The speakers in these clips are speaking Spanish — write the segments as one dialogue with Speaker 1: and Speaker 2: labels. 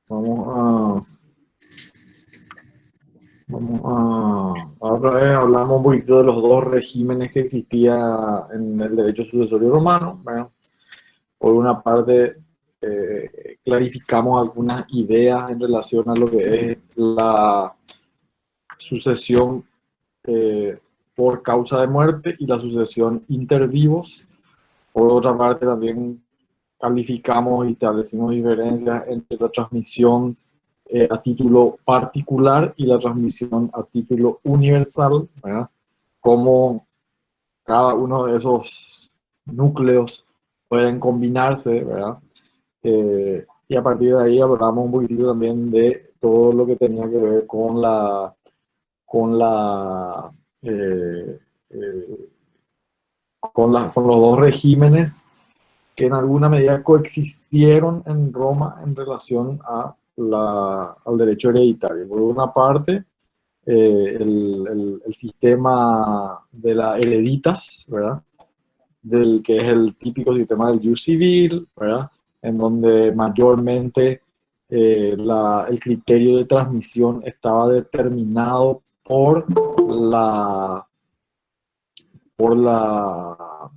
Speaker 1: Vamos a, Ahora hablamos un poquito de los dos regímenes que existía en el derecho sucesorio romano. Bueno, por una parte, clarificamos algunas ideas en relación a lo que es la sucesión eh, por causa de muerte y la sucesión inter vivos. Por otra parte, también calificamos y establecimos diferencias entre la transmisión a título particular y la transmisión a título universal, ¿verdad? Cómo cada uno de esos núcleos pueden combinarse, ¿verdad? Y a partir de ahí hablamos un poquitito también de todo lo que tenía que ver con la eh, eh, con los dos regímenes que en alguna medida coexistieron en Roma en relación al derecho hereditario. Por una parte, el sistema de la hereditas, ¿verdad? Que es el típico sistema del jus civil, ¿verdad? En donde mayormente el criterio de transmisión estaba determinado la, por la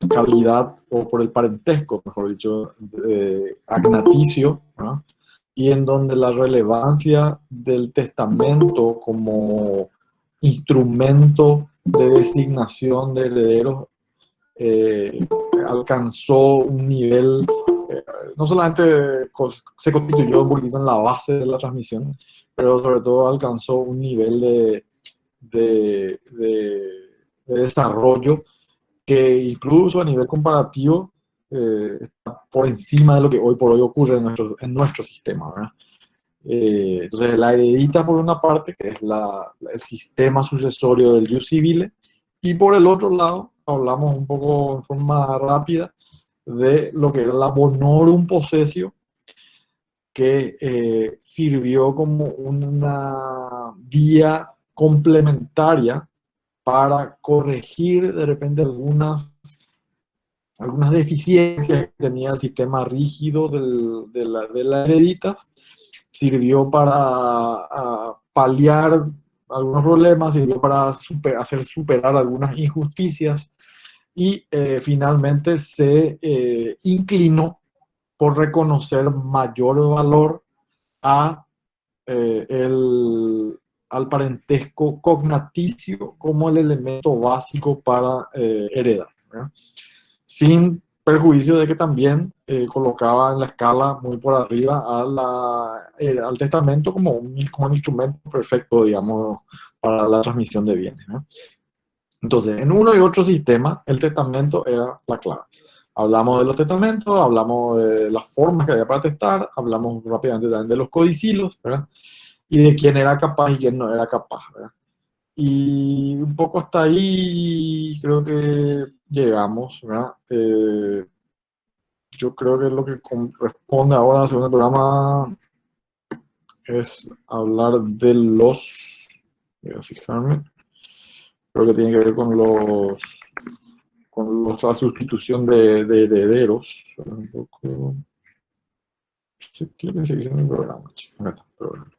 Speaker 1: calidad o por el parentesco, mejor dicho, agnaticio, ¿no? Y en donde la relevancia del testamento como instrumento de designación de herederos eh, alcanzó un nivel, no solamente se constituyó un poquito en la base de la transmisión, pero sobre todo alcanzó un nivel de, de, de desarrollo que incluso a nivel comparativo está por encima de lo que hoy por hoy ocurre en nuestro sistema, ¿verdad? Entonces, la heredita por una parte, que es el sistema sucesorio del jus civile, y por el otro lado, hablamos un poco en forma rápida de lo que era la bonorum possessio, que sirvió como una vía complementaria para corregir de repente algunas deficiencias que tenía el sistema rígido de la hereditas, sirvió para paliar algunos problemas, sirvió para hacer superar algunas injusticias y finalmente se inclinó por reconocer mayor valor a, al parentesco cognaticio como el elemento básico para heredar, ¿verdad? Sin perjuicio de que también colocaba en la escala muy por arriba al testamento como un instrumento perfecto, digamos, para la transmisión de bienes, ¿no? Entonces, en uno y otro sistema, el testamento era la clave. Hablamos de los testamentos, hablamos de las formas que había para testar, hablamos rápidamente también de los codicilos, ¿verdad? Y de quién era capaz y quién no era capaz, ¿verdad? Y un poco hasta ahí creo que llegamos, ¿verdad? Yo creo que lo que corresponde ahora al segundo programa es hablar de voy a fijarme, creo que tiene que ver la sustitución de herederos. Un poco, ¿qué quiere seguir en el programa? Acá está, programa.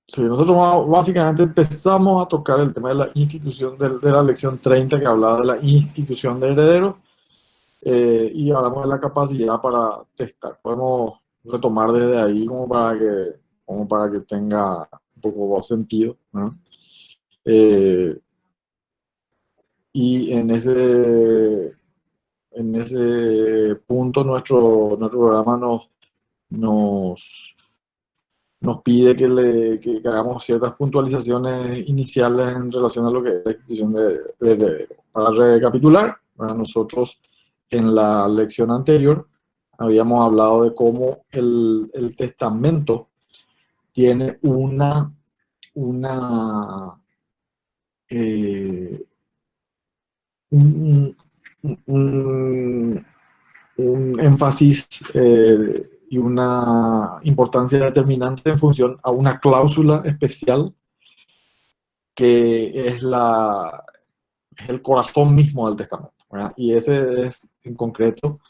Speaker 1: Sí, nosotros básicamente empezamos a tocar el tema de la institución de la lección 30 que hablaba de la institución de herederos y hablamos de la capacidad para testar. Podemos retomar desde ahí como para que tenga un poco sentido, ¿no? Eh, y en ese punto nuestro programa nos, nos pide que hagamos ciertas puntualizaciones iniciales en relación a lo que es la institución de heredero. Para recapitular, para nosotros en la lección anterior habíamos hablado de cómo el testamento tiene una eh, un, un, un énfasis y una importancia determinante en función a una cláusula especial que es el corazón mismo del testamento, ¿verdad? Y ese es en concreto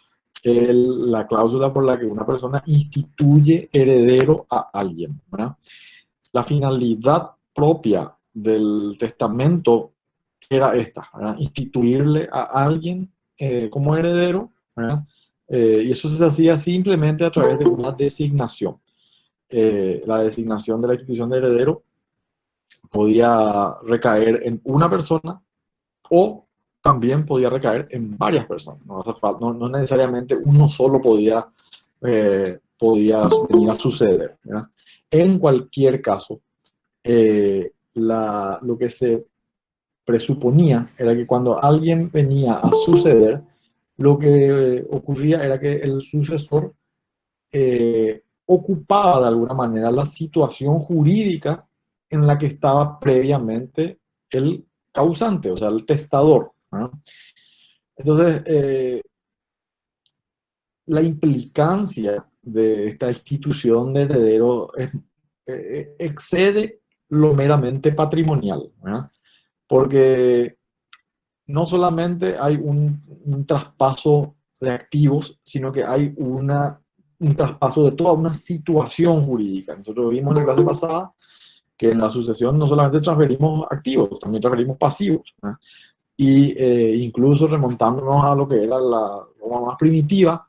Speaker 1: la cláusula por la que una persona instituye heredero a alguien, ¿verdad? La finalidad propia del testamento era esta, ¿verdad? Instituirle a alguien como heredero, ¿verdad? Y eso se hacía simplemente a través de una designación. La designación de la institución de heredero podía recaer en una persona o también podía recaer en varias personas. No necesariamente uno solo podía venir a suceder, ¿verdad? En cualquier caso, lo que se presuponía era que cuando alguien venía a suceder, lo que ocurría era que el sucesor ocupaba de alguna manera la situación jurídica en la que estaba previamente el causante, o sea, el testador, ¿no? Entonces, la implicancia de esta institución de heredero excede lo meramente patrimonial, ¿verdad? Porque no solamente hay un traspaso de activos, sino que hay un traspaso de toda una situación jurídica. Nosotros vimos en la clase pasada que en la sucesión no solamente transferimos activos, también transferimos pasivos, ¿no? Y incluso remontándonos a lo que era la Roma más primitiva,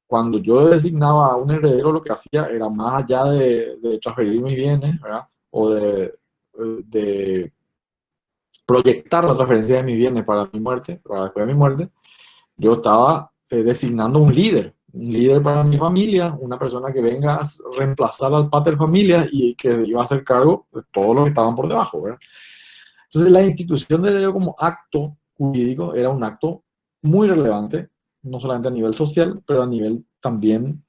Speaker 1: cuando yo designaba a un heredero, lo que hacía era más allá de transferir mis bienes, ¿verdad? O de proyectar la transferencia de mis bienes para mi muerte, para después de mi muerte, yo estaba designando un líder para mi familia, una persona que venga a reemplazar al pater familia y que iba a hacer cargo de todos los que estaban por debajo, ¿verdad? Entonces la institución de heredero como acto jurídico era un acto muy relevante, no solamente a nivel social, pero a nivel también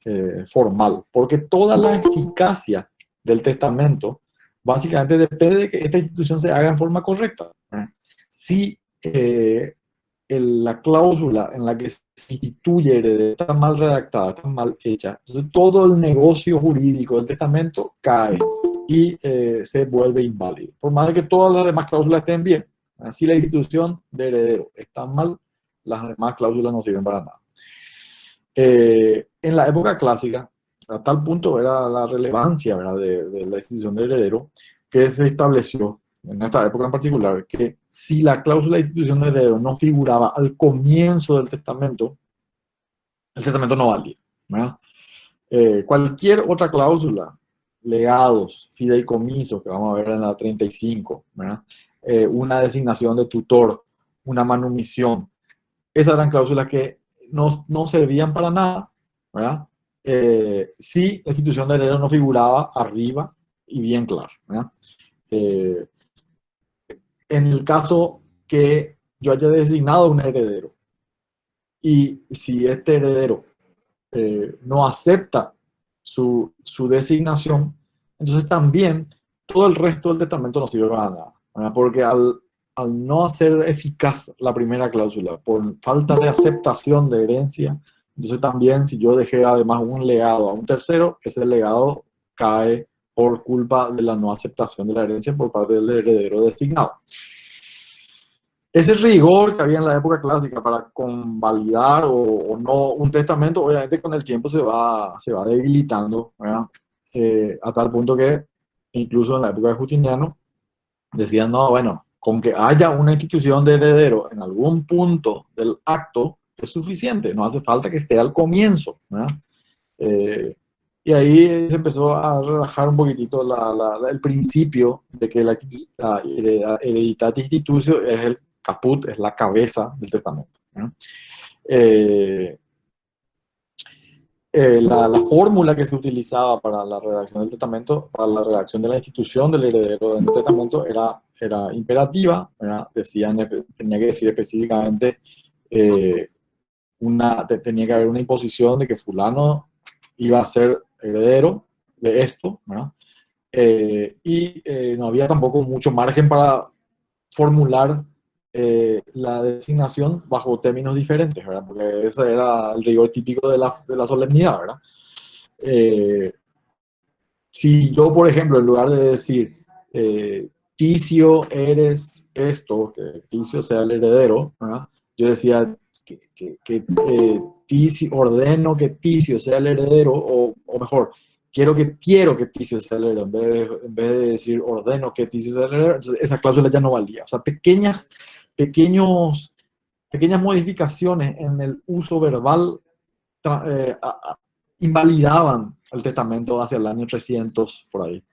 Speaker 1: formal, porque toda la eficacia del testamento básicamente depende de que esta institución se haga en forma correcta, ¿verdad? Si la cláusula en la que se instituye heredero está mal redactada, está mal hecha, entonces todo el negocio jurídico del testamento cae y se vuelve inválido. Por más de que todas las demás cláusulas estén bien, si la institución de heredero está mal, las demás cláusulas no sirven para nada. En la época clásica, a tal punto era la relevancia, ¿verdad?, de la institución de heredero, que se estableció en esta época en particular, que si la cláusula de institución de heredero no figuraba al comienzo del testamento, el testamento no valía, ¿verdad? Cualquier otra cláusula, legados, fideicomisos, que vamos a ver en la 35, ¿verdad? Una designación de tutor, una manumisión, esas eran cláusulas que no servían para nada, ¿verdad? Si la institución de heredero no figuraba arriba y bien claro, ¿verdad? Eh, en el caso que yo haya designado un heredero y si este heredero no acepta su designación, entonces también todo el resto del testamento no sirve para nada, ¿verdad? Porque al no hacer eficaz la primera cláusula por falta de aceptación de herencia, entonces también si yo dejé además un legado a un tercero, ese legado cae por culpa de la no aceptación de la herencia por parte del heredero designado. Ese rigor que había en la época clásica para convalidar o no un testamento, obviamente con el tiempo se va debilitando, ¿verdad? A tal punto que incluso en la época de Justiniano decían, no, bueno, con que haya una institución de heredero en algún punto del acto es suficiente, no hace falta que esté al comienzo, ¿verdad? Eh, y ahí se empezó a relajar un poquitito el principio de que la hereditatis institutio es el caput, es la cabeza del testamento, ¿no? Eh, la fórmula que se utilizaba para la redacción del testamento, para la redacción de la institución del heredero en el testamento era imperativa, ¿verdad? Tenía que decir específicamente, tenía que haber una imposición de que fulano iba a ser heredero de esto, ¿verdad? No había tampoco mucho margen para formular la designación bajo términos diferentes, ¿verdad? Porque ese era el rigor típico de la solemnidad, ¿verdad? Eh, si yo, por ejemplo, en lugar de decir, Ticio eres esto, que Ticio sea el heredero, ¿verdad? Yo decía Ticio, ordeno que Ticio sea el heredero, o mejor, quiero que Ticio sea el heredero, en vez de decir ordeno que Ticio sea el heredero, entonces esa cláusula ya no valía. O sea, pequeños, pequeñas modificaciones en el uso verbal eh, a, a, invalidaban el testamento hacia el año 300, por ahí.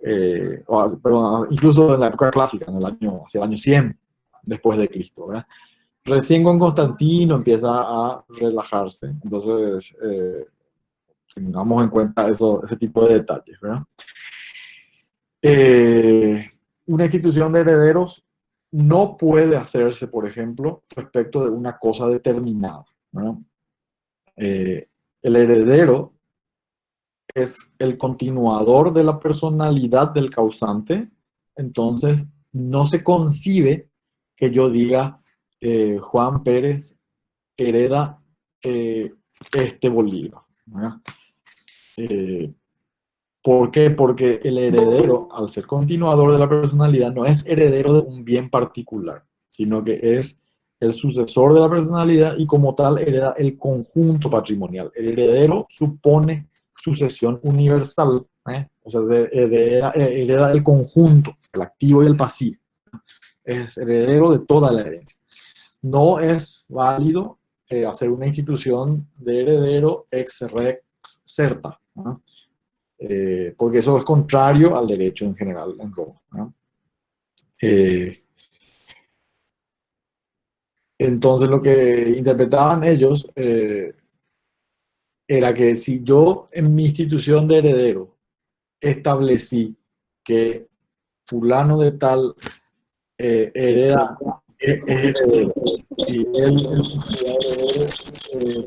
Speaker 1: Eh, perdón, incluso en la época clásica, hacia el año 100 después de Cristo, ¿verdad? Recién con Constantino empieza a relajarse, entonces tengamos en cuenta ese tipo de detalles, ¿verdad? Una institución de herederos no puede hacerse, por ejemplo, respecto de una cosa determinada, ¿verdad? El heredero es el continuador de la personalidad del causante, entonces no se concibe que yo diga Juan Pérez hereda este bolígrafo, ¿verdad? Eh, ¿Por qué? Porque el heredero, al ser continuador de la personalidad, no es heredero de un bien particular, sino que es el sucesor de la personalidad y como tal hereda el conjunto patrimonial. El heredero supone sucesión universal, ¿eh? O sea, hereda el conjunto, el activo y el pasivo. Es heredero de toda la herencia. No es válido hacer una institución de heredero ex rex certa, ¿no? Porque eso es contrario al derecho en general en Roma, ¿no? Eh, entonces lo que interpretaban ellos era que si yo en mi institución de heredero establecí que fulano de tal hereda, es heredero, y él,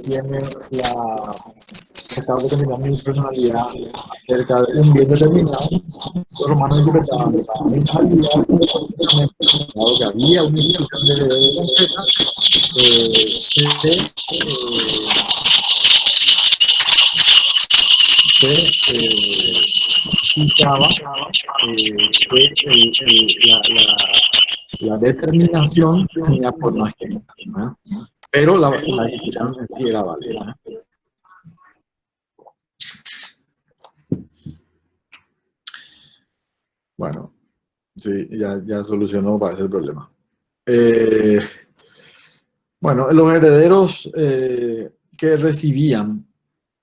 Speaker 1: tiene la estaba determinando mi personalidad acerca de un bien determinado, los romanos interpretaban que para mi calidad, dado que había una institución de heredero concreta, se citaba la determinación tenía por no escrita, ¿no? Pero la institución en sí era válida, ¿no? Bueno, sí, ya solucionó, parece el problema. Bueno, los herederos que recibían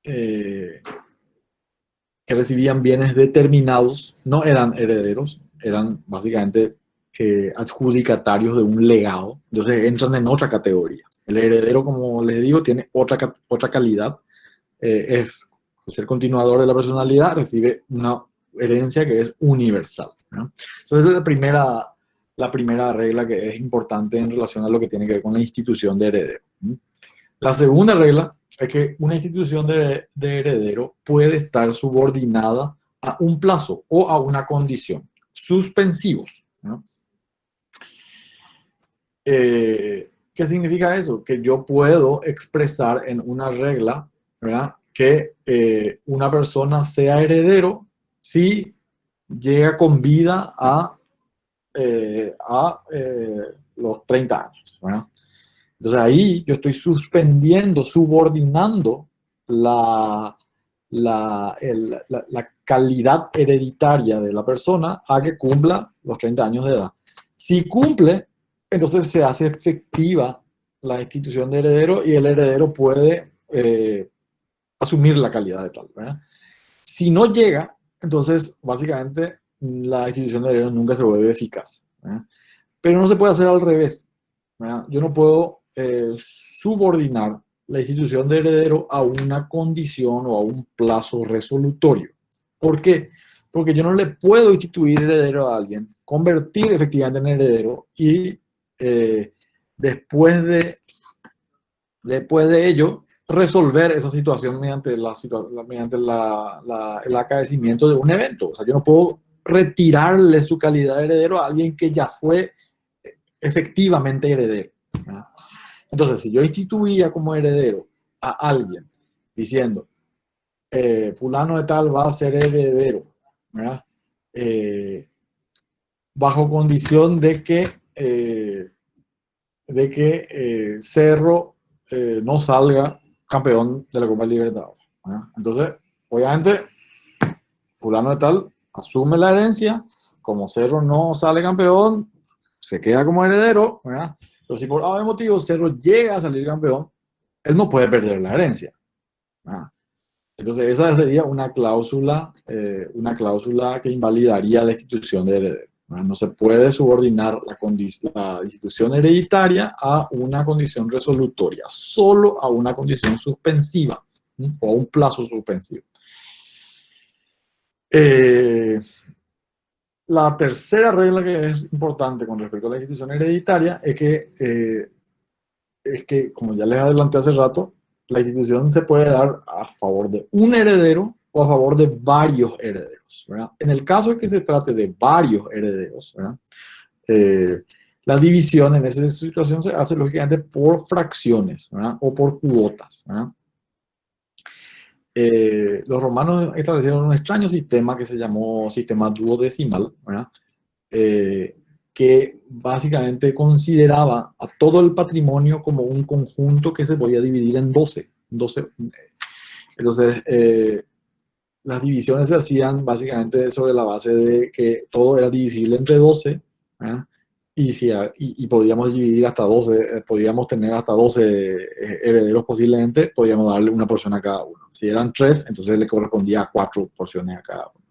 Speaker 1: eh, bienes determinados no eran herederos, eran básicamente adjudicatarios de un legado, entonces entran en otra categoría. El heredero, como les digo, tiene otra calidad, es ser continuador de la personalidad, recibe una herencia que es universal, ¿no? Entonces, esa es la primera regla que es importante en relación a lo que tiene que ver con la institución de heredero. La segunda regla es que una institución de heredero puede estar subordinada a un plazo o a una condición, suspensivos, ¿no? ¿Qué significa eso? Que yo puedo expresar en una regla, ¿verdad?, que una persona sea heredero si llega con vida a los 30 años, ¿verdad? Entonces ahí yo estoy suspendiendo, subordinando la calidad hereditaria de la persona a que cumpla los 30 años de edad. Si cumple, entonces se hace efectiva la institución de heredero y el heredero puede asumir la calidad de tal, ¿verdad? Si no llega, entonces básicamente la institución de heredero nunca se vuelve eficaz, ¿verdad? Pero no se puede hacer al revés, ¿verdad? Yo no puedo subordinar la institución de heredero a una condición o a un plazo resolutorio. ¿Por qué? Porque yo no le puedo instituir heredero a alguien, convertir efectivamente en heredero y eh, después de ello resolver esa situación mediante el acaecimiento de un evento. O sea, yo no puedo retirarle su calidad de heredero a alguien que ya fue efectivamente heredero, ¿no? Entonces, si yo instituía como heredero a alguien diciendo, fulano de tal va a ser heredero, ¿verdad? Eh, bajo condición de que Cerro no salga campeón de la Copa Libertadores, ¿verdad? Entonces, obviamente, fulano de tal asume la herencia, como Cerro no sale campeón, se queda como heredero, ¿verdad? Pero si por algún motivo Cerro llega a salir campeón, él no puede perder la herencia, ¿verdad? Entonces, esa sería una cláusula que invalidaría la institución de heredero, ¿verdad? No se puede subordinar la institución hereditaria a una condición resolutoria, solo a una condición suspensiva, ¿sí? O a un plazo suspensivo. Eh, la tercera regla que es importante con respecto a la institución hereditaria es que, como ya les adelanté hace rato, la institución se puede dar a favor de un heredero o a favor de varios herederos, ¿verdad? En el caso de que se trate de varios herederos, ¿verdad? Eh, la división en esa situación se hace lógicamente por fracciones, ¿verdad? O por cuotas, ¿verdad? Los romanos establecieron un extraño sistema que se llamó sistema duodecimal, ¿verdad? Eh, que básicamente consideraba a todo el patrimonio como un conjunto que se podía dividir en 12. Entonces, las divisiones se hacían básicamente sobre la base de que todo era divisible entre 12, ¿verdad? Y podíamos dividir hasta 12, podíamos tener hasta 12 herederos posiblemente, podíamos darle una porción a cada uno. Si eran 3, entonces le correspondía a 4 porciones a cada uno,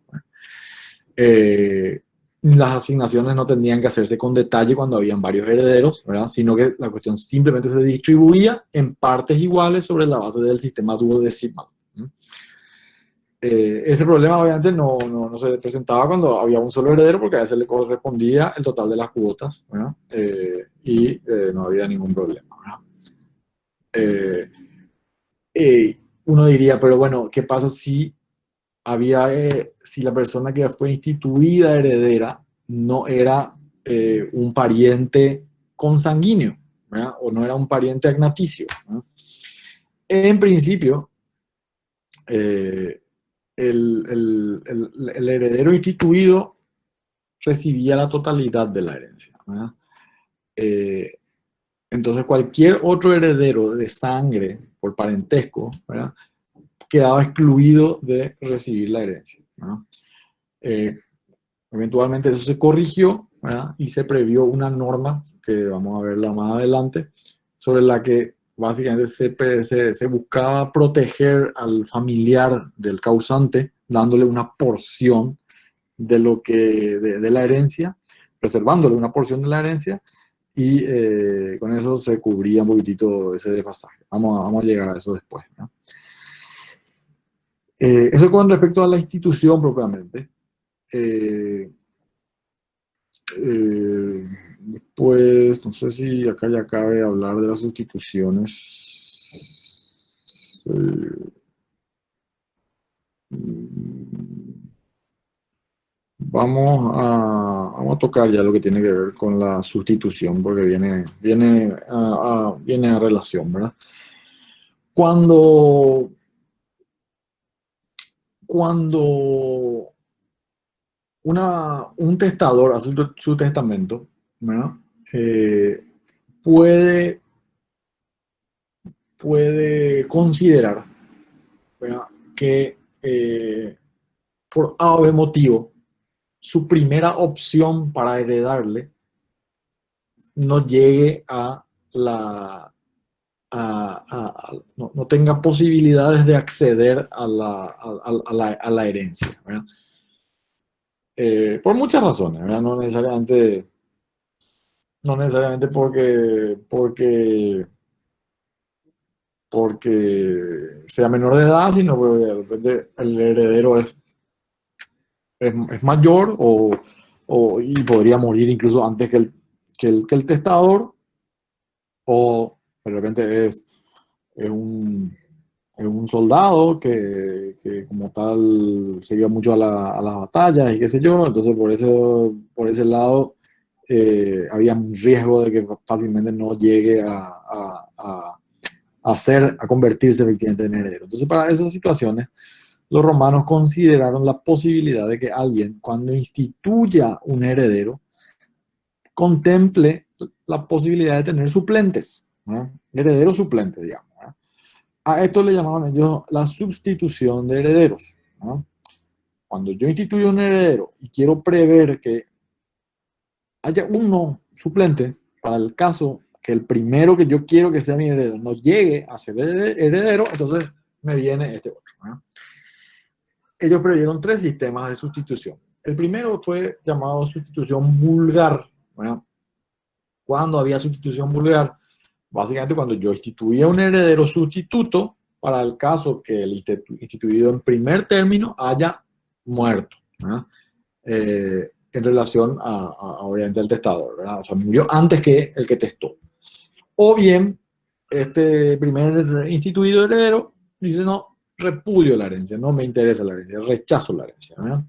Speaker 1: ¿verdad? Las asignaciones no tendrían que hacerse con detalle cuando habían varios herederos, ¿verdad? Sino que la cuestión simplemente se distribuía en partes iguales sobre la base del sistema duodecimal. Ese problema obviamente no se presentaba cuando había un solo heredero porque a ese le correspondía el total de las cuotas, ¿verdad? No había ningún problema, ¿verdad? Eh, Uno diría, pero bueno, ¿qué pasa si la persona que fue instituida heredera no era un pariente consanguíneo, ¿verdad? O no era un pariente agnaticio, ¿verdad? En principio, eh, el heredero instituido recibía la totalidad de la herencia, ¿verdad? Eh, entonces, cualquier otro heredero de sangre por parentesco, ¿verdad? Quedaba excluido de recibir la herencia, ¿verdad? Eh, Eventualmente eso se corrigió, ¿verdad? Y se previó una norma, que vamos a verla más adelante, sobre la que básicamente se buscaba proteger al familiar del causante, dándole una porción de la herencia, reservándole una porción de la herencia, y con eso se cubría un poquitito ese desfasaje. Vamos a llegar a eso después, ¿no? Eso con respecto a la institución propiamente. Eh, Después, no sé si acá ya cabe hablar de las sustituciones. Vamos a tocar ya lo que tiene que ver con la sustitución, porque viene a relación, ¿verdad? Cuando, cuando un testador hace su testamento, ¿verdad? Eh, puede, puede considerar, ¿verdad? Que por A o B motivo, su primera opción para heredarle no llegue a la... no tenga posibilidades de acceder a la herencia, ¿verdad? Por muchas razones, ¿verdad? No necesariamente porque sea menor de edad, sino porque de repente el heredero es mayor y podría morir incluso antes que el testador, o de repente es un soldado que como tal se iba mucho a las batallas y qué sé yo, entonces por ese lado había un riesgo de que fácilmente no llegue a convertirse efectivamente en heredero. Entonces, para esas situaciones, los romanos consideraron la posibilidad de que alguien, cuando instituya un heredero, contemple la posibilidad de tener suplentes, ¿no? Herederos suplentes, digamos, ¿no? A esto le llamaban ellos la sustitución de herederos, ¿no? Cuando yo instituyo un heredero y quiero prever que haya uno suplente para el caso que el primero que yo quiero que sea mi heredero no llegue a ser heredero, entonces me viene este otro, ¿no? Ellos preveyeron tres sistemas de sustitución. El primero fue llamado sustitución vulgar, ¿no? Cuando había sustitución vulgar, básicamente cuando yo instituía un heredero sustituto para el caso que el instituido en primer término haya muerto, ¿no? En relación obviamente al testador, ¿verdad? O sea, murió antes que el que testó. O bien, este primer instituido heredero dice, no, repudio la herencia, no me interesa la herencia, rechazo la herencia, ¿verdad?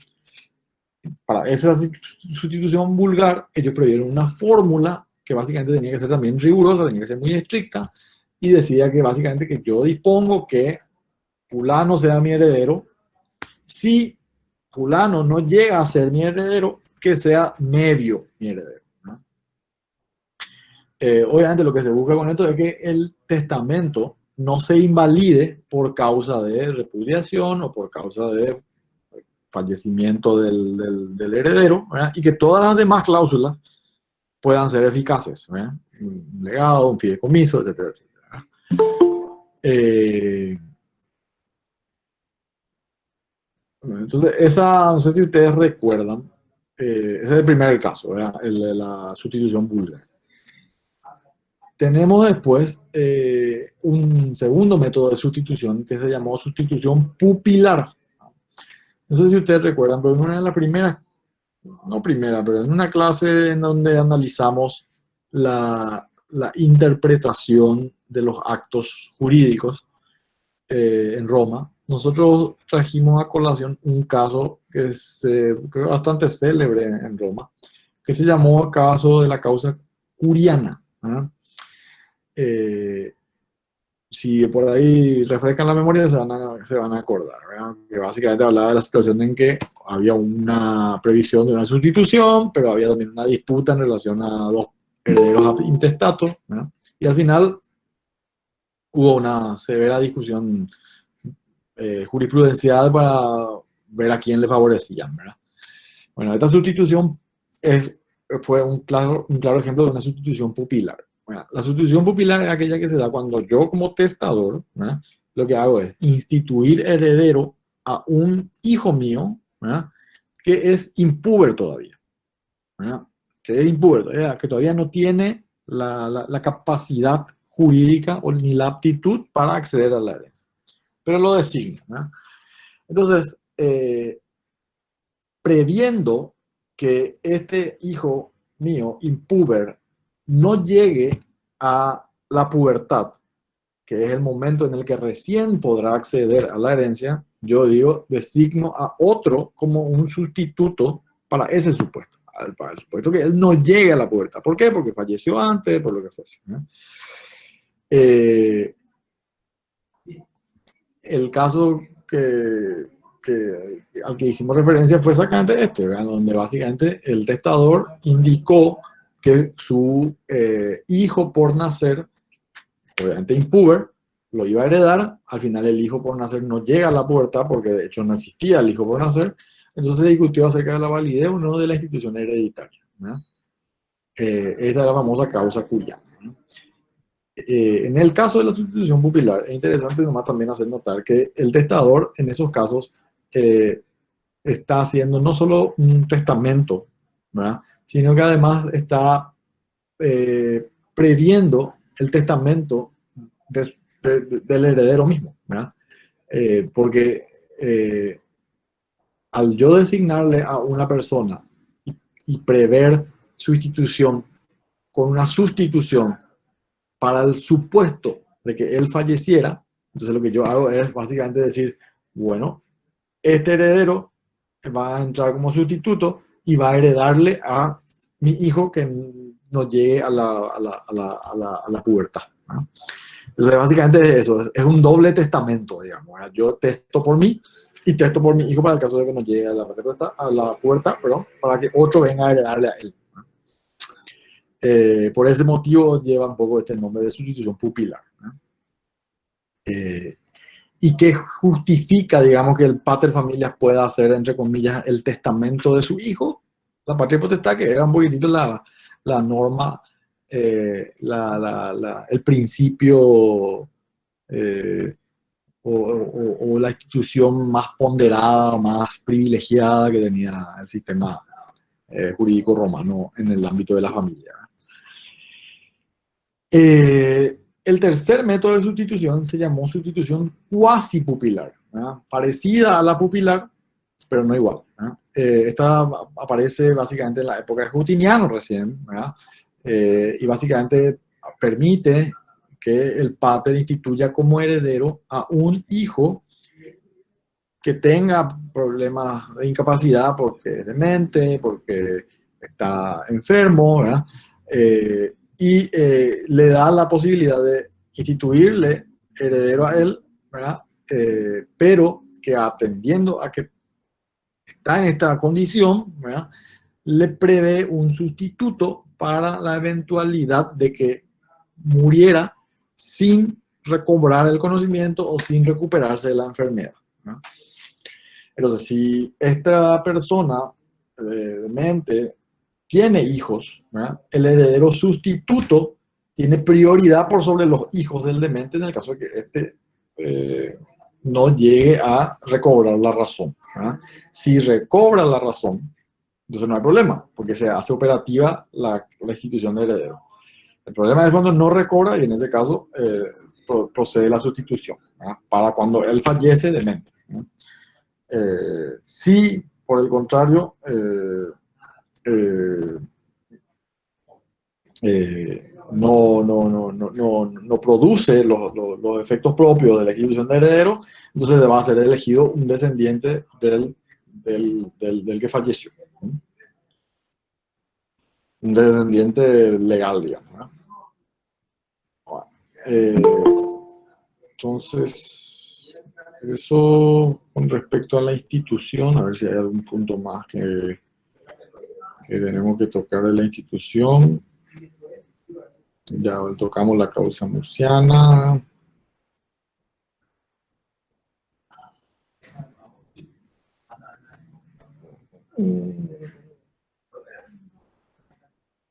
Speaker 1: Para esa sustitución vulgar, ellos prohibieron una fórmula que básicamente tenía que ser también rigurosa, tenía que ser muy estricta, y decía que básicamente que yo dispongo que fulano sea mi heredero, si fulano no llega a ser mi heredero, que sea medio mi heredero, ¿no? Obviamente lo que se busca con esto es que el testamento no se invalide por causa de repudiación o por causa de fallecimiento del heredero, ¿verdad? Y que todas las demás cláusulas puedan ser eficaces, ¿verdad? Un legado, un fideicomiso, etcétera, etcétera. Entonces, no sé si ustedes recuerdan, ese es el primer caso, ¿verdad? El de la sustitución búlgara. Tenemos después un segundo método de sustitución que se llamó sustitución pupilar. No sé si ustedes recuerdan, pero en una de las primeras, no primera, pero en una clase en donde analizamos la interpretación de los actos jurídicos en Roma, nosotros trajimos a colación un caso que es bastante célebre en Roma, que se llamó caso de la causa curiana, ¿verdad? Si por ahí refrescan la memoria se van a acordar, ¿verdad? Que básicamente hablaba de la situación en que había una previsión de una sustitución, pero había también una disputa en relación a dos herederos intestatos, ¿verdad? Y al final hubo una severa discusión jurisprudencial para ver a quién le favorecían, ¿verdad? Bueno, esta sustitución fue un claro ejemplo de una sustitución pupilar. Bueno, la sustitución pupilar es aquella que se da cuando yo como testador, ¿verdad? Lo que hago es instituir heredero a un hijo mío, ¿verdad? Que es impúber todavía, ¿verdad? Que es impúber, que todavía no tiene la capacidad jurídica o ni la aptitud para acceder a la herencia, pero lo designa, ¿verdad? Entonces, previendo que este hijo mío, impúber, no llegue a la pubertad, que es el momento en el que recién podrá acceder a la herencia, yo digo, designo a otro como un sustituto para ese supuesto, para el supuesto que él no llegue a la pubertad. ¿Por qué? Porque falleció antes, por lo que fuese, ¿no? El caso al que hicimos referencia fue exactamente este, ¿verdad? Donde básicamente el testador indicó que su hijo por nacer, obviamente impúber, lo iba a heredar. Al final el hijo por nacer no llega a la pubertad porque de hecho no existía el hijo por nacer. Entonces se discutió acerca de la validez o no de la institución hereditaria, ¿verdad? Esta es la famosa causa curiana, ¿no? En el caso de la sustitución pupilar, es interesante nomás también hacer notar que el testador en esos casos está haciendo no solo un testamento, ¿verdad? Sino que además está previendo el testamento del heredero mismo, ¿verdad? Porque al yo designarle a una persona y prever su institución con una sustitución para el supuesto de que él falleciera, entonces lo que yo hago es básicamente decir, bueno, este heredero va a entrar como sustituto y va a heredarle a mi hijo que no llegue a la pubertad, ¿no? Entonces básicamente es eso, es un doble testamento, digamos, ¿verdad? Yo testo por mí y testo por mi hijo para el caso de que no llegue a la puerta, perdón, para que otro venga a heredarle a él. Por ese motivo lleva un poco este nombre de sustitución pupilar, ¿no? Y que justifica, digamos, que el pater familias pueda hacer, entre comillas, el testamento de su hijo, la patria potestad, que era un poquitito la norma, el principio o la institución más ponderada, más privilegiada que tenía el sistema jurídico romano en el ámbito de la familia. El tercer método de sustitución se llamó sustitución cuasi pupilar, ¿verdad? Parecida a la pupilar, pero no igual, ¿verdad? Esta aparece básicamente en la época de Justiniano recién, ¿verdad? Y básicamente permite que el pater instituya como heredero a un hijo que tenga problemas de incapacidad porque es demente, porque está enfermo, ¿verdad? Le da la posibilidad de instituirle heredero a él, ¿verdad? Pero que atendiendo a que está en esta condición, ¿verdad? Le prevé un sustituto para la eventualidad de que muriera sin recobrar el conocimiento o sin recuperarse de la enfermedad, ¿no? Entonces, si esta persona demente tiene hijos, ¿verdad? El heredero sustituto tiene prioridad por sobre los hijos del demente en el caso de que no llegue a recobrar la razón, ¿verdad? Si recobra la razón, entonces no hay problema, porque se hace operativa la institución de heredero. El problema es cuando no recobra y en ese caso procede la sustitución, ¿verdad? Para cuando él fallece demente, ¿verdad? Si, por el contrario, no produce los efectos propios de la institución de heredero, entonces va a ser elegido un descendiente del que falleció. Un descendiente legal, digamos, ¿no? Entonces, eso con respecto a la institución, a ver si hay algún punto más que tenemos que tocar de la institución. Ya tocamos la causa murciana.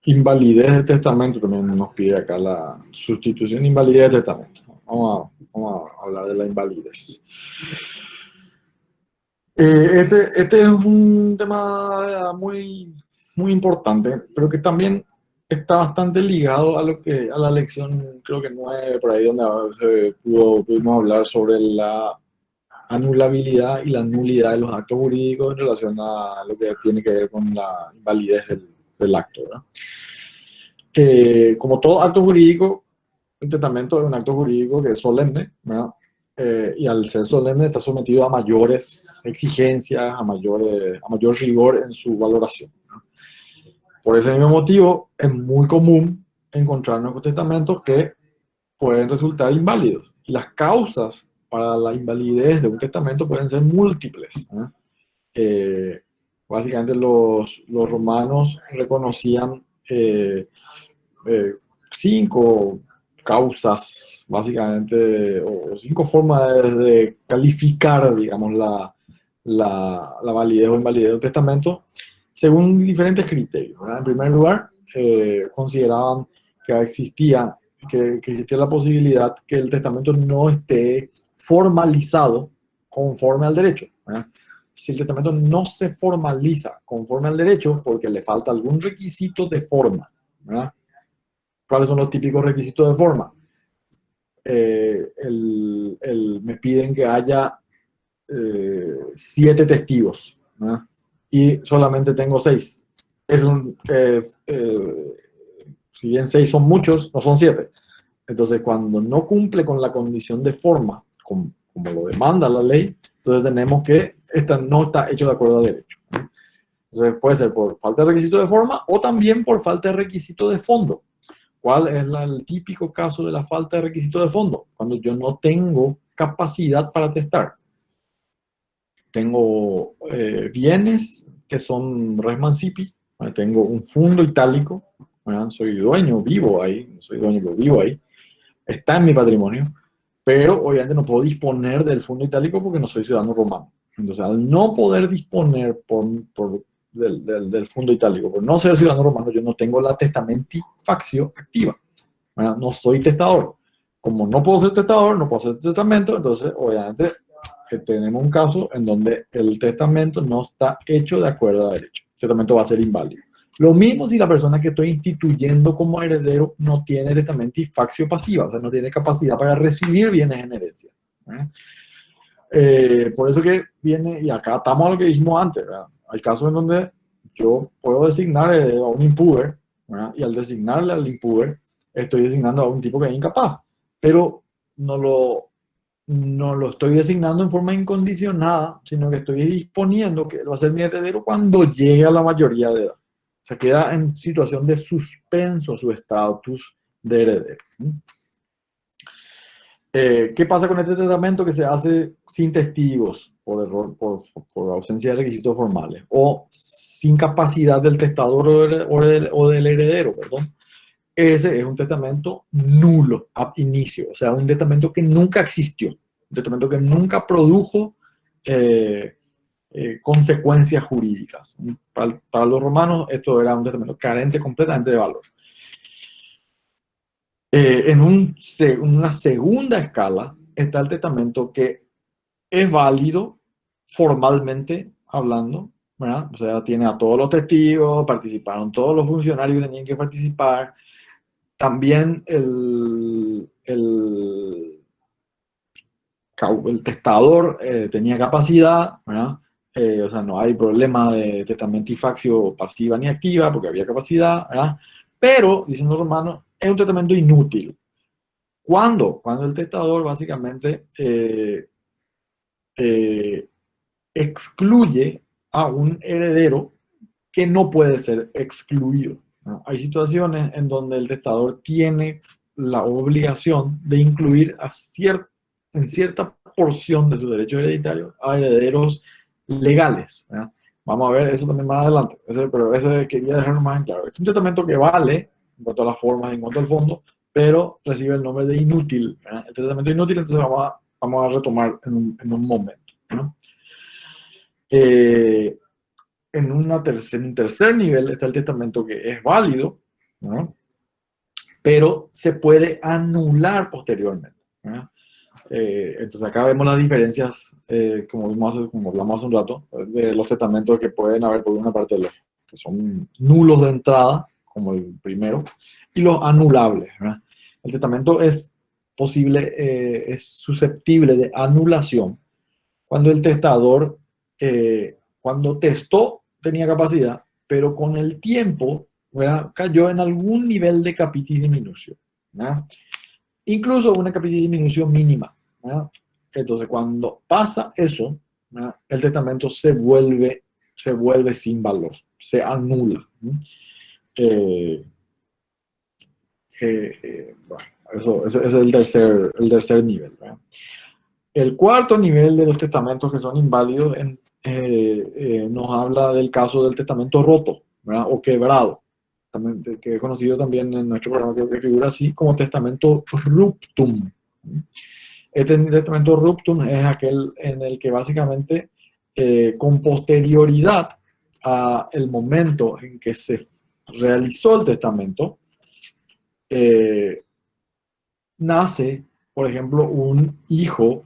Speaker 1: Invalidez de testamento, también nos pide acá la sustitución, invalidez de testamento. Vamos a hablar de la invalidez. Este es un tema muy importante, pero que también está bastante ligado a la lección, creo que 9, por ahí donde pudimos hablar sobre la anulabilidad y la nulidad de los actos jurídicos en relación a lo que tiene que ver con la invalidez del acto, ¿verdad? Como todo acto jurídico, el testamento es un acto jurídico que es solemne, ¿verdad? Y al ser solemne está sometido a mayores exigencias, a mayor rigor en su valoración, ¿no? Por ese mismo motivo, es muy común encontrarnos con testamentos que pueden resultar inválidos. Y las causas para la invalidez de un testamento pueden ser múltiples, ¿no? Básicamente los romanos reconocían 5 causas, básicamente, o 5 formas de calificar, digamos, la validez o invalidez del testamento, según diferentes criterios, ¿verdad? En primer lugar, consideraban que existía la posibilidad que el testamento no esté formalizado conforme al derecho, ¿verdad? Si el testamento no se formaliza conforme al derecho, porque le falta algún requisito de forma, ¿verdad? ¿Cuáles son los típicos requisitos de forma? Me piden que haya 7 testigos, ¿no? Y solamente tengo 6. Si bien 6 son muchos, no son 7. Entonces, cuando no cumple con la condición de forma, como lo demanda la ley, entonces tenemos que no está hecho de acuerdo a derecho, ¿no? Entonces, puede ser por falta de requisito de forma o también por falta de requisito de fondo. ¿Cuál es el típico caso de la falta de requisito de fondo? Cuando yo no tengo capacidad para testar. tengo bienes que son res mancipi, ¿verdad? Tengo un fondo itálico, ¿verdad? Soy dueño, vivo ahí, no soy dueño, pero vivo ahí, está en mi patrimonio, pero obviamente no puedo disponer del fondo itálico porque no soy ciudadano romano. Entonces, al no poder disponer del fondo itálico, por no ser ciudadano romano, yo no tengo la testamentifacio activa, ¿verdad? No soy testador. Como no puedo ser testador, no puedo hacer testamento, entonces obviamente tenemos un caso en donde el testamento no está hecho de acuerdo a derecho. El testamento va a ser inválido. Lo mismo si la persona que estoy instituyendo como heredero no tiene testamentifacio pasiva, o sea, no tiene capacidad para recibir bienes en herencia. Por eso que viene, y acá estamos a lo que dijimos antes, ¿verdad? Hay casos en donde yo puedo designar a un impuber, ¿verdad? Y al designarle al impuber, estoy designando a un tipo que es incapaz, pero no lo estoy designando en forma incondicionada, sino que estoy disponiendo que él va a ser mi heredero cuando llegue a la mayoría de edad. Se queda en situación de suspenso su estatus de heredero. ¿Qué pasa con este testamento que se hace sin testigos por error, por ausencia de requisitos formales o sin capacidad del testador o del heredero, perdón? Ese es un testamento nulo ab inicio, o sea, un testamento que nunca existió, un testamento que nunca produjo consecuencias jurídicas. Para los romanos esto era un testamento carente completamente de valor. En una segunda escala está el testamento que es válido formalmente hablando, ¿verdad? O sea, tiene a todos los testigos, participaron todos los funcionarios que tenían que participar. También el testador tenía capacidad, ¿verdad? O sea, no hay problema de testamentifacio pasiva ni activa porque había capacidad, ¿verdad? Pero, dicen los romanos, es un testamento inútil. ¿Cuándo? Cuando el testador básicamente eh, excluye a un heredero que no puede ser excluido, ¿no? Hay situaciones en donde el testador tiene la obligación de incluir en cierta porción de su derecho hereditario a herederos legales, ¿no? Vamos a ver eso también más adelante, pero ese quería dejarlo más en claro. Es un testamento que vale en cuanto a las formas, en cuanto al fondo, pero recibe el nombre de inútil, ¿no? El testamento inútil, entonces vamos a retomar en un momento, ¿no? En un tercer nivel está el testamento que es válido, ¿no? Pero se puede anular posteriormente, ¿no? Entonces acá vemos las diferencias, como hablamos hace un rato, de los testamentos que pueden haber, por una parte, los que son nulos de entrada, como el primero, y los anulables, ¿no? El testamento es posible, es susceptible de anulación cuando el testador, cuando testó, tenía capacidad, pero con el tiempo, ¿verdad?, cayó en algún nivel de capitis diminutio, ¿verdad? Incluso una capitis diminutio mínima, ¿verdad? Entonces, cuando pasa eso, ¿verdad?, el testamento se vuelve sin valor, se anula. Eh, bueno, ese es el tercer nivel, ¿verdad? El cuarto nivel de los testamentos que son inválidos nos habla del caso del testamento roto, ¿verdad?, o quebrado, también, que es conocido también en nuestro programa, creo que figura así como testamento ruptum. Este testamento ruptum es aquel en el que básicamente con posterioridad al momento en que se realizó el testamento, nace, por ejemplo, un hijo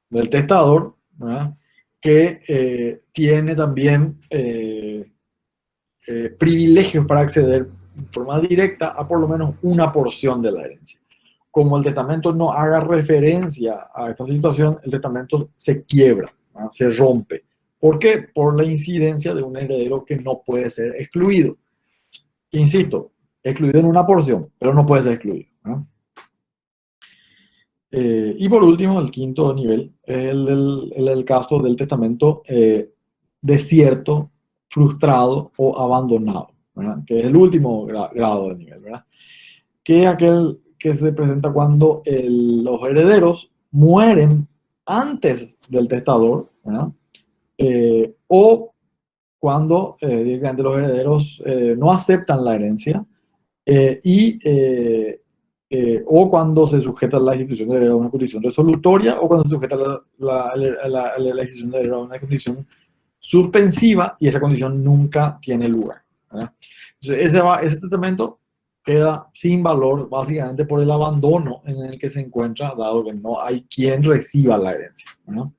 Speaker 1: del testador, ¿verdad?, que tiene también privilegios para acceder de forma directa a por lo menos una porción de la herencia. Como el testamento no haga referencia a esta situación, el testamento se quiebra, ¿verdad?, se rompe. ¿Por qué? Por la incidencia de un heredero que no puede ser excluido. Insisto, excluido en una porción, pero no puede ser excluido, ¿verdad? Y por último, el quinto nivel es el caso del testamento desierto, frustrado o abandonado, ¿verdad?, que es el último grado de nivel, ¿verdad?, que es aquel que se presenta cuando los herederos mueren antes del testador, ¿verdad?, o cuando directamente los herederos no aceptan la herencia o cuando se sujeta la institución de heredero a una condición resolutoria o cuando se sujeta la institución de heredero a una condición suspensiva y esa condición nunca tiene lugar, ¿verdad? Entonces, ese testamento queda sin valor básicamente por el abandono en el que se encuentra, dado que no hay quien reciba la herencia, ¿no?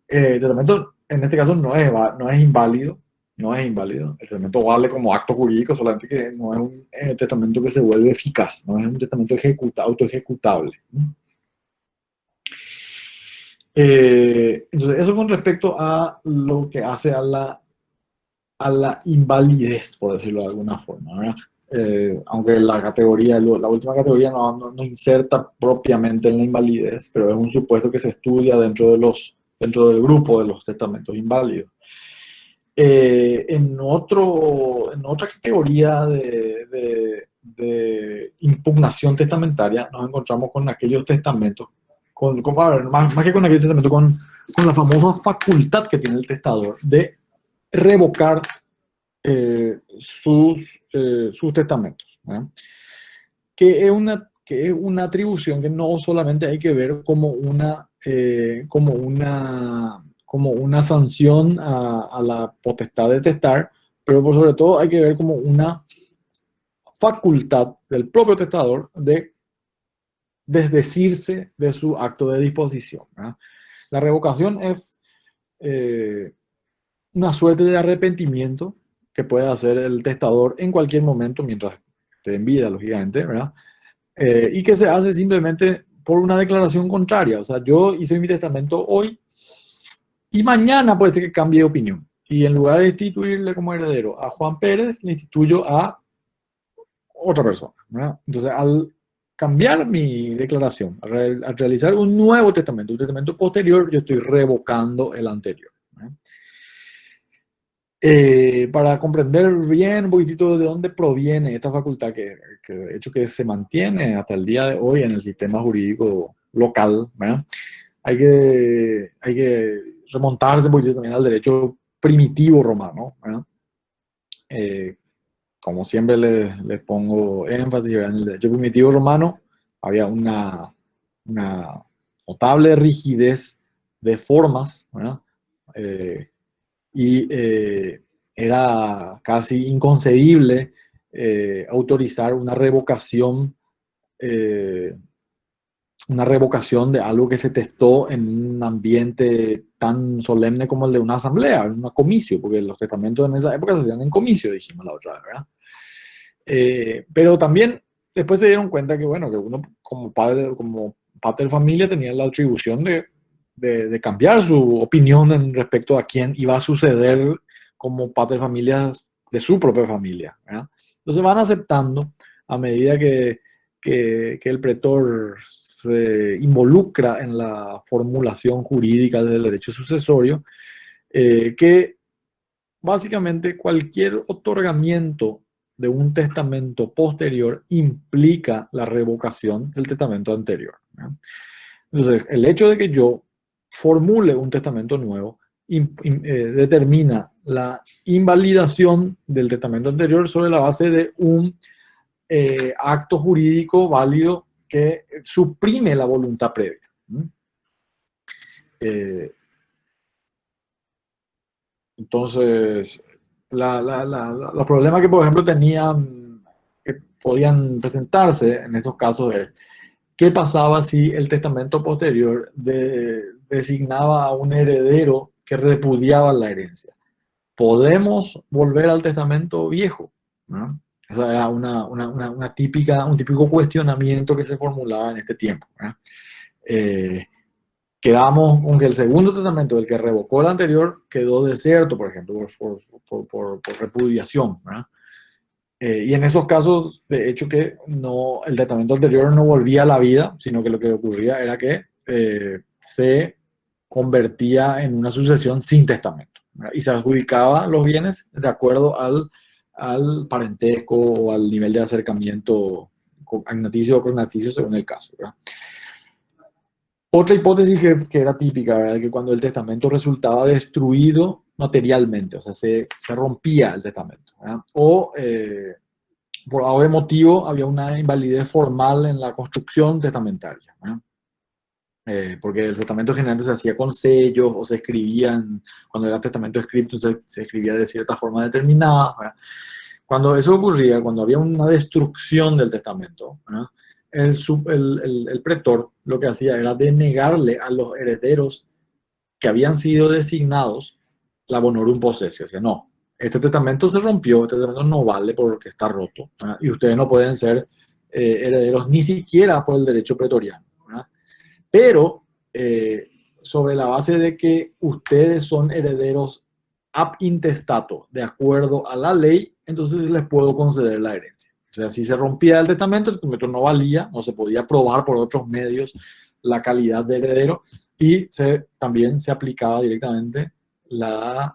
Speaker 1: El testamento en este caso no es inválido, no es inválido. El testamento vale como acto jurídico, solamente que no es un testamento que se vuelve eficaz, no es un testamento autoejecutable. Entonces, eso con respecto a lo que hace a la invalidez, por decirlo de alguna forma, ¿verdad? Aunque la última categoría no inserta propiamente en la invalidez, pero es un supuesto que se estudia dentro del grupo de los testamentos inválidos. En otra categoría de impugnación testamentaria nos encontramos con aquellos testamentos, a ver, más que con aquellos testamentos, con la famosa facultad que tiene el testador de revocar sus testamentos, ¿verdad? Que es una atribución que no solamente hay que ver como una sanción a la potestad de testar, pero por sobre todo hay que ver como una facultad del propio testador de desdecirse de su acto de disposición, ¿verdad? La revocación es una suerte de arrepentimiento que puede hacer el testador en cualquier momento, mientras esté en vida, lógicamente, ¿verdad? Y que se hace simplemente por una declaración contraria. O sea, yo hice mi testamento hoy y mañana puede ser que cambie de opinión. Y en lugar de instituirle como heredero a Juan Pérez, le instituyo a otra persona, ¿verdad? Entonces, al cambiar mi declaración, al realizar un nuevo testamento, un testamento posterior, yo estoy revocando el anterior, ¿verdad? Para comprender bien un poquitito de dónde proviene esta facultad que de hecho que se mantiene hasta el día de hoy en el sistema jurídico local, ¿verdad? Hay que remontarse un poquitito también al derecho primitivo romano, ¿verdad? Como siempre les pongo énfasis, ¿verdad? En el derecho primitivo romano había una notable rigidez de formas, ¿verdad? Y era casi inconcebible autorizar eh, una revocación de algo que se testó en un ambiente tan solemne como el de una asamblea, en un comicio, porque los testamentos en esa época se hacían en comicio, dijimos la otra vez, ¿verdad? Pero también después se dieron cuenta que, bueno, que uno como padre de familia tenía la atribución de cambiar su opinión en respecto a quién iba a suceder como padre de familia de su propia familia, ¿verdad? Entonces van aceptando a medida que el pretor se involucra en la formulación jurídica del derecho sucesorio, que básicamente cualquier otorgamiento de un testamento posterior implica la revocación del testamento anterior, ¿no? Entonces, el hecho de que yo formule un testamento nuevo determina la invalidación del testamento anterior sobre la base de un acto jurídico válido que suprime la voluntad previa, ¿no? Eh, entonces, los problemas que, por ejemplo, que podían presentarse en esos casos es, ¿qué pasaba si el testamento posterior designaba a un heredero que repudiaba la herencia? ¿Podemos volver al testamento viejo? ¿No? Esa era un típico cuestionamiento que se formulaba en este tiempo, ¿no? Eh, Quedamos con que el segundo testamento, el que revocó el anterior, quedó desierto, por ejemplo, por repudiación, ¿verdad? Y en esos casos, de hecho, que no, el testamento anterior no volvía a la vida, sino que lo que ocurría era que se convertía en una sucesión sin testamento, ¿verdad? Y se adjudicaba los bienes de acuerdo al parentesco o al nivel de acercamiento agnaticio o cognaticio según el caso, ¿verdad? Otra hipótesis que era típica, ¿verdad? Que cuando el testamento resultaba destruido materialmente, o sea, se rompía el testamento, ¿verdad? O por algún motivo había una invalidez formal en la construcción testamentaria, ¿verdad? Porque el testamento generalmente se hacía con sellos o se escribían, cuando era testamento escrito, se escribía de cierta forma determinada, ¿verdad? Cuando eso ocurría, cuando había una destrucción del testamento, ¿verdad? El pretor lo que hacía era denegarle a los herederos que habían sido designados la bonorum possessio. Decía, no, este testamento se rompió, este testamento no vale porque está roto, ¿verdad? Y ustedes no pueden ser herederos ni siquiera por el derecho pretoriano, ¿verdad? Pero sobre la base de que ustedes son herederos ab intestato, de acuerdo a la ley, entonces les puedo conceder la herencia. O sea, si se rompía el testamento no valía, no se podía probar por otros medios la calidad de heredero y también se aplicaba directamente la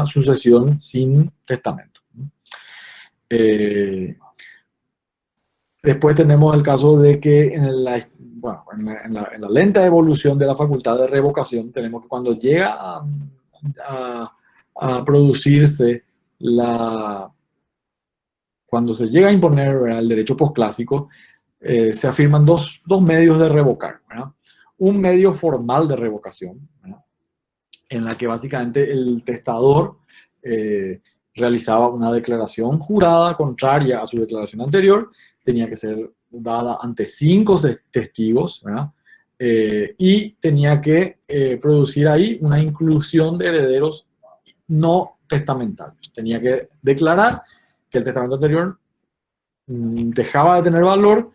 Speaker 1: sucesión sin testamento. Eh, Después tenemos el caso de que en la lenta evolución de la facultad de revocación, tenemos que cuando llega a producirse cuando se llega a imponer, ¿verdad?, el derecho posclásico, se afirman dos medios de revocar, ¿verdad? Un medio formal de revocación, ¿verdad?, en la que básicamente el testador realizaba una declaración jurada contraria a su declaración anterior, tenía que ser dada ante 5 testigos, ¿verdad? Y tenía que producir ahí una inclusión de herederos no testamentarios. Tenía que declarar que el testamento anterior dejaba de tener valor,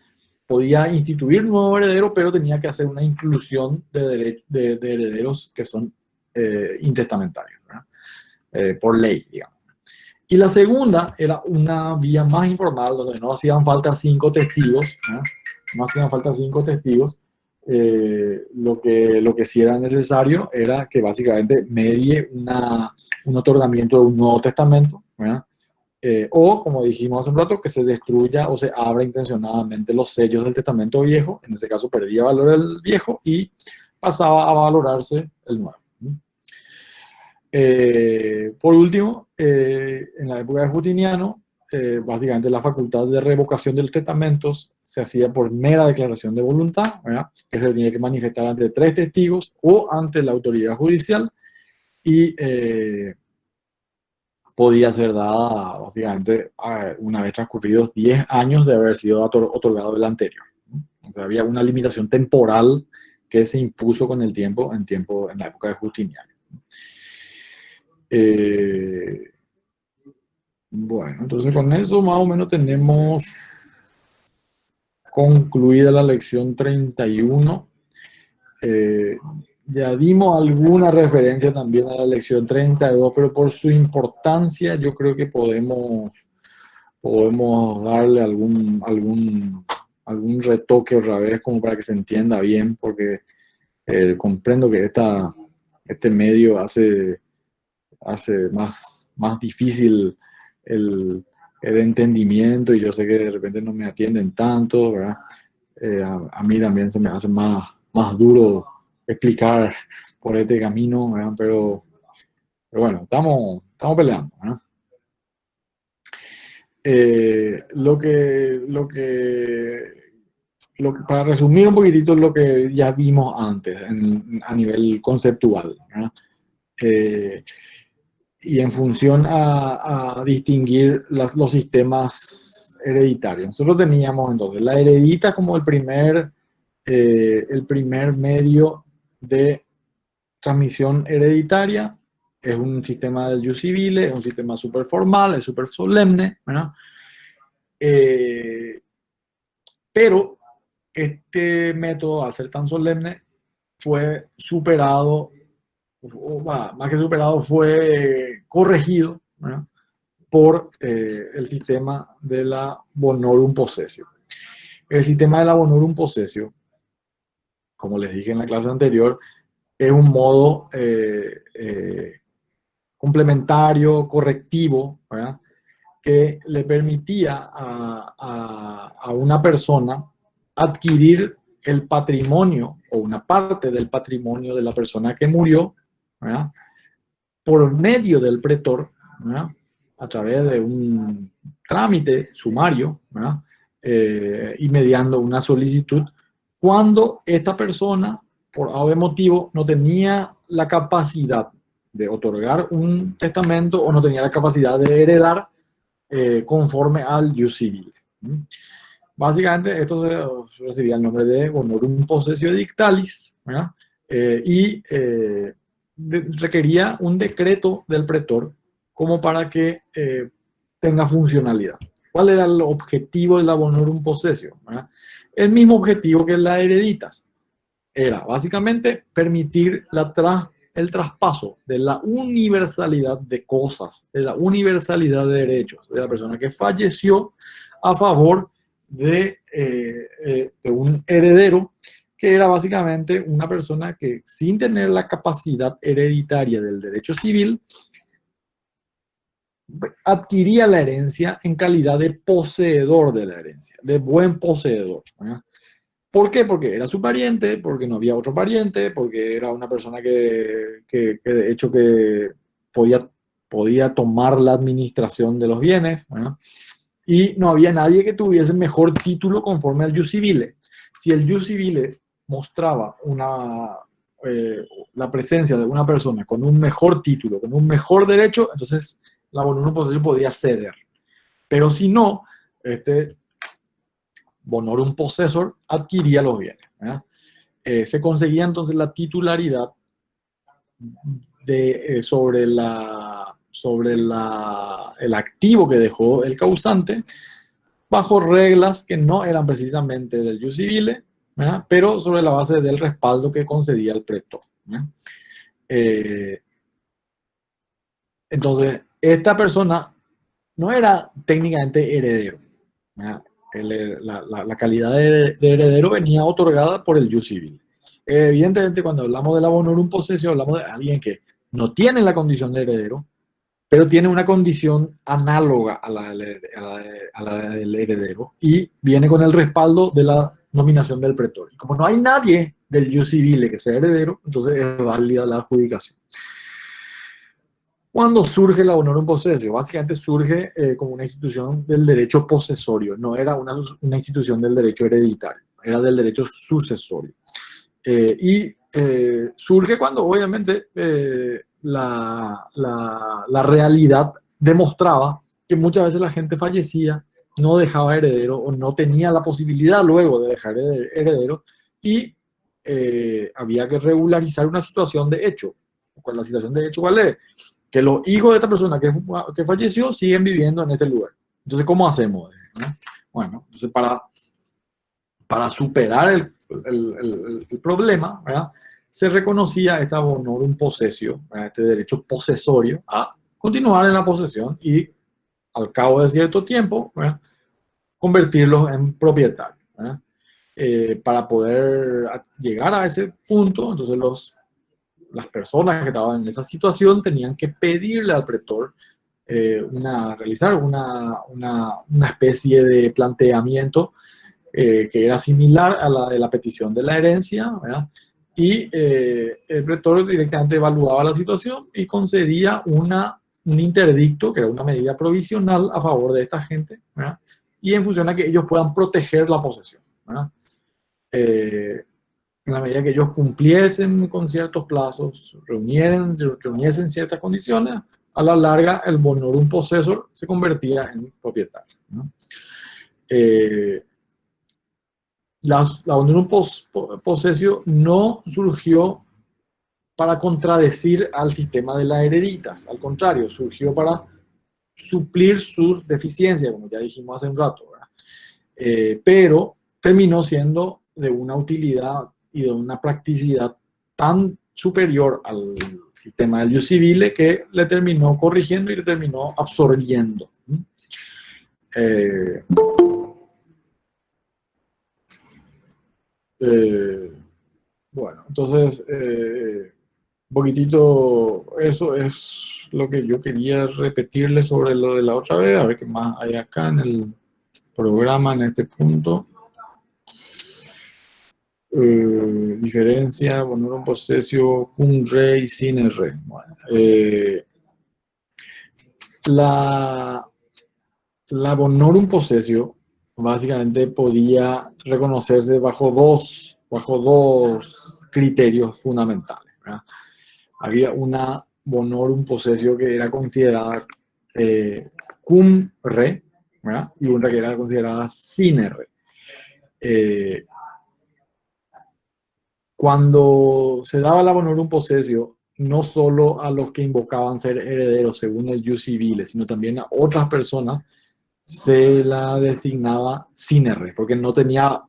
Speaker 1: podía instituir un nuevo heredero, pero tenía que hacer una inclusión de herederos que son intestamentarios, por ley, digamos. Y la segunda era una vía más informal, donde no hacían falta 5 testigos, ¿no? No hacían falta 5 testigos. Lo que sí era necesario era que básicamente medie un otorgamiento de un nuevo testamento, ¿verdad? O, como dijimos hace un rato, que se destruya o se abra intencionadamente los sellos del testamento viejo. En ese caso perdía valor el viejo y pasaba a valorarse el nuevo. Por último, en la época de Justiniano, básicamente la facultad de revocación de los testamentos se hacía por mera declaración de voluntad, ¿verdad?, que se tenía que manifestar ante 3 testigos o ante la autoridad judicial y podía ser dada básicamente una vez transcurridos 10 años de haber sido otorgado el anterior. O sea, había una limitación temporal que se impuso con el tiempo en la época de Justiniano. Bueno, entonces con eso más o menos tenemos concluida la lección 31. Ya dimos alguna referencia también a la lección 32, pero por su importancia yo creo que podemos darle algún retoque otra vez como para que se entienda bien, porque comprendo que este medio hace más difícil el, el entendimiento y yo sé que de repente no me atienden tanto, ¿verdad? A mí también se me hace más duro explicar por este camino, ¿verdad? Pero bueno, estamos peleando, ¿verdad? Para resumir un poquitito lo que ya vimos antes a nivel conceptual, ¿verdad? Y en función a distinguir los sistemas hereditarios. Nosotros teníamos entonces la heredita como el primer medio de transmisión hereditaria. Es un sistema del jus civile, es un sistema súper formal, es súper solemne, ¿verdad? Pero este método, al ser tan solemne, fue superado, más que superado, fue corregido, ¿verdad?, por el sistema de la bonorum possessio. El sistema de la bonorum possessio, como les dije en la clase anterior, es un modo complementario, correctivo, ¿verdad?, que le permitía a una persona adquirir el patrimonio o una parte del patrimonio de la persona que murió, ¿verdad?, por medio del pretor, ¿verdad?, a través de un trámite sumario, ¿verdad?, y mediando una solicitud, cuando esta persona, por algún motivo, no tenía la capacidad de otorgar un testamento o no tenía la capacidad de heredar conforme al jus civile. Básicamente, esto recibía el nombre de honorum possessio edictalis, ¿verdad?, requería un decreto del pretor como para que tenga funcionalidad. ¿Cuál era el objetivo de la honorum possessio? ¿Verdad? El mismo objetivo que la hereditas. Era básicamente permitir el traspaso de la universalidad de cosas, de la universalidad de derechos de la persona que falleció a favor de un heredero que era básicamente una persona que, sin tener la capacidad hereditaria del derecho civil, adquiría la herencia en calidad de poseedor de la herencia, de buen poseedor, ¿verdad? ¿Por qué? Porque era su pariente, porque no había otro pariente, porque era una persona que de hecho que podía tomar la administración de los bienes, ¿verdad? Y no había nadie que tuviese mejor título conforme al jus civile. Si el jus civile mostraba la presencia de una persona con un mejor título, con un mejor derecho, entonces la bonorum possessio podía ceder. Pero si no, bonorum possessor adquiría los bienes, ¿verdad? Se conseguía entonces la titularidad sobre el activo que dejó el causante, bajo reglas que no eran precisamente del jus civile, ¿verdad?, pero sobre la base del respaldo que concedía el pretor, ¿verdad? Entonces, esta persona no era técnicamente heredero, ¿verdad? La calidad de heredero venía otorgada por el jus civile. Evidentemente, cuando hablamos de la honorum possessio, hablamos de alguien que no tiene la condición de heredero, pero tiene una condición análoga a la del heredero y viene con el respaldo de la nominación del pretor. Y como no hay nadie del jus civile que sea heredero, entonces es válida la adjudicación. Cuando surge la honorum possessio, básicamente surge como una institución del derecho posesorio, no era una institución del derecho hereditario, era del derecho sucesorio. Surge cuando obviamente la realidad demostraba que muchas veces la gente fallecía, no dejaba heredero o no tenía la posibilidad luego de dejar heredero y había que regularizar una situación de hecho. La situación de hecho, ¿cuál es? Que los hijos de esta persona que falleció siguen viviendo en este lugar. Entonces, ¿cómo hacemos? ¿No? Bueno, entonces para superar el problema, ¿verdad?, se reconocía esta honorum possessio, este derecho posesorio a continuar en la posesión y al cabo de cierto tiempo, ¿verdad?, convertirlos en propietarios, ¿verdad? Para poder llegar a ese punto, entonces las personas que estaban en esa situación tenían que pedirle al pretor realizar una especie de planteamiento que era similar a la de la petición de la herencia, ¿verdad? Y el pretor directamente evaluaba la situación y concedía un interdicto, que era una medida provisional a favor de esta gente, ¿verdad?, y en función a que ellos puedan proteger la posesión, ¿verdad? En la medida que ellos cumpliesen con ciertos plazos, reuniesen ciertas condiciones, a la larga el bonorum possessor se convertía en propietario, ¿no? La honorum possessio no surgió para contradecir al sistema de las hereditas, al contrario, surgió para suplir sus deficiencias, como ya dijimos hace un rato, ¿verdad? Pero terminó siendo de una utilidad y de una practicidad tan superior al sistema del jus civile que le terminó corrigiendo y le terminó absorbiendo. Bueno, entonces, un poquitito, eso es lo que yo quería repetirle sobre lo de la otra vez, a ver qué más hay acá en el programa en este punto. Diferencia, bonorum possessio cum re y sin re. Bueno, la bonorum possessio básicamente podía reconocerse bajo dos criterios fundamentales, ¿verdad? Había una bonorum possessio que era considerada cum re, ¿verdad? Y una que era considerada sin re. Cuando se daba la bonorum possessio, no solo a los que invocaban ser herederos según el jus civile, sino también a otras personas se la designaba sin R, porque no tenía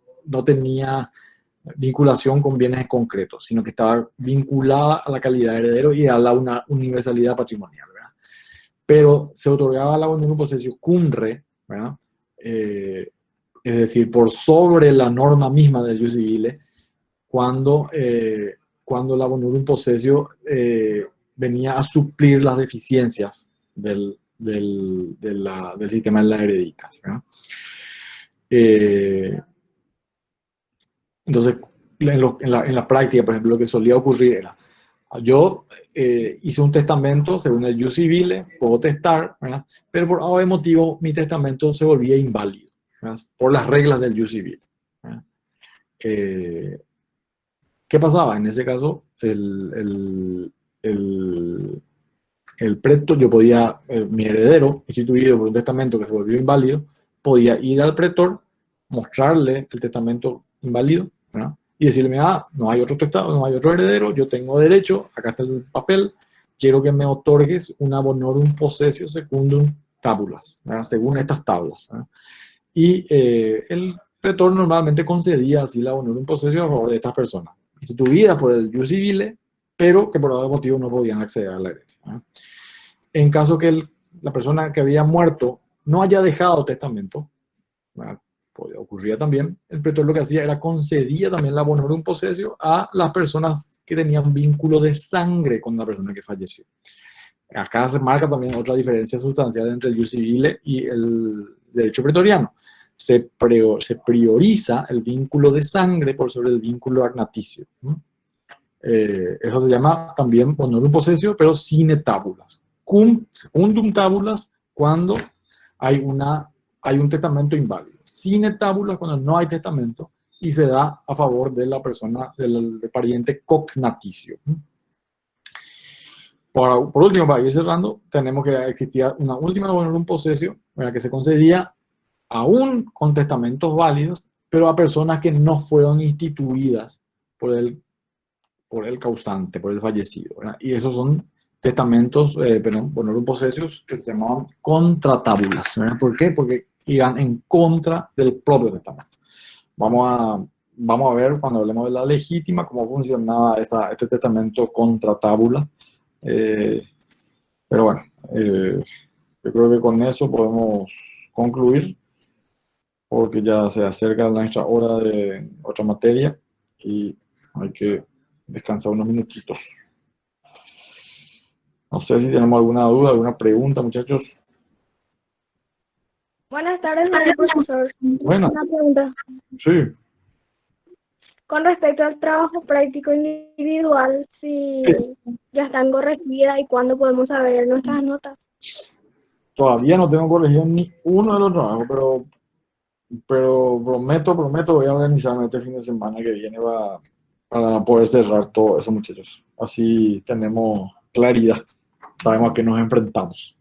Speaker 1: vinculación con bienes concretos, sino que estaba vinculada a la calidad de heredero y a la una universalidad patrimonial, ¿verdad? Pero se otorgaba la bonorum possessio cum re, ¿verdad? Es decir, por sobre la norma misma del jus civile, cuando la bonorum possessio venía a suplir las deficiencias del sistema de las hereditas, ¿verdad? Entonces, en la práctica, por ejemplo, lo que solía ocurrir era, yo hice un testamento según el jus civile, puedo testar, ¿verdad? Pero por algún motivo mi testamento se volvía inválido, ¿verdad? Por las reglas del jus civile, ¿verdad? ¿Qué pasaba? En ese caso, el pretor, yo podía, mi heredero, instituido por un testamento que se volvió inválido, podía ir al pretor, mostrarle el testamento inválido, ¿verdad? Y decirle, no hay otro testado, no hay otro heredero, yo tengo derecho, acá está el papel, quiero que me otorgues una bonorum possessio secundum tabulas, ¿verdad? Según estas tablas, ¿verdad? Y el pretor normalmente concedía así la bonorum possessio a favor de estas personas, instituidas por el jus civile, pero que por algún motivo no podían acceder a la herencia, ¿verdad? En caso que la persona que había muerto no haya dejado testamento, ¿verdad? Ocurría también, el pretor lo que hacía era concedía también la bonorum possessio a las personas que tenían vínculo de sangre con la persona que falleció. Acá se marca también otra diferencia sustancial entre el jus civile y el derecho pretoriano. Se prioriza el vínculo de sangre por sobre el vínculo agnaticio. Eso se llama también bonorum possessio, pero sine tabulas. Cum secundum tabulas cuando hay un testamento inválido. Sine tabulas cuando no hay testamento y se da a favor de la persona, del pariente cognaticio. Por último, para ir cerrando, tenemos que existía una última bonorum possessio, en la que se concedía aún con testamentos válidos, pero a personas que no fueron instituidas por el causante, por el fallecido, ¿verdad? Y esos son testamentos, bonorum possessios, que se llamaban contratábulas, ¿verdad? ¿Por qué? Porque iban en contra del propio testamento. Vamos a ver cuando hablemos de la legítima cómo funcionaba este testamento contratábula. Pero bueno, yo creo que con eso podemos concluir, porque ya se acerca nuestra hora de otra materia y hay que descansar unos minutitos. No sé si tenemos alguna duda, alguna pregunta, muchachos.
Speaker 2: Buenas tardes, profesor.
Speaker 1: Buenas.
Speaker 2: Una pregunta.
Speaker 1: Sí.
Speaker 2: Con respecto al trabajo práctico individual, si ya están corregidas y cuándo podemos saber nuestras notas.
Speaker 1: Todavía no tengo corregido ni uno de los trabajos, pero prometo, voy a organizarme este fin de semana que viene para poder cerrar todo eso, muchachos. Así tenemos claridad, sabemos a qué nos enfrentamos.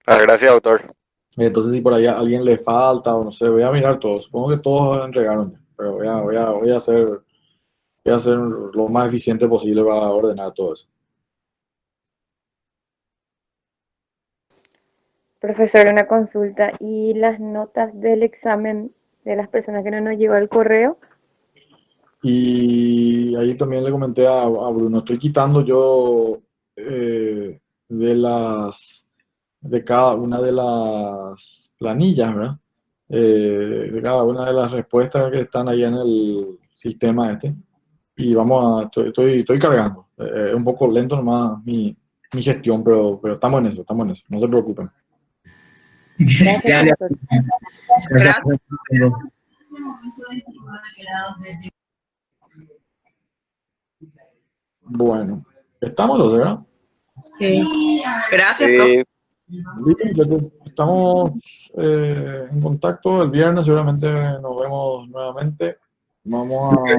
Speaker 3: Gracias, doctor.
Speaker 1: Entonces, si por ahí a alguien le falta o no sé, voy a mirar todos. Supongo que todos entregaron ya, pero voy a hacer lo más eficiente posible para ordenar todo eso.
Speaker 4: Profesor, una consulta. ¿Y las notas del examen de las personas que no nos llegó el correo?
Speaker 1: Y ahí también le comenté a Bruno, estoy quitando yo de cada una de las planillas, ¿verdad? De cada una de las respuestas que están ahí en el sistema este. Y estoy cargando. Es un poco lento nomás mi gestión, pero estamos en eso, no se preocupen.
Speaker 4: Gracias, doctor.
Speaker 5: Gracias.
Speaker 1: Bueno, estamos los, ¿verdad?
Speaker 3: Sí. Gracias, profe.
Speaker 1: Listo, muchachos. Estamos en contacto el viernes, seguramente nos vemos nuevamente. Vamos a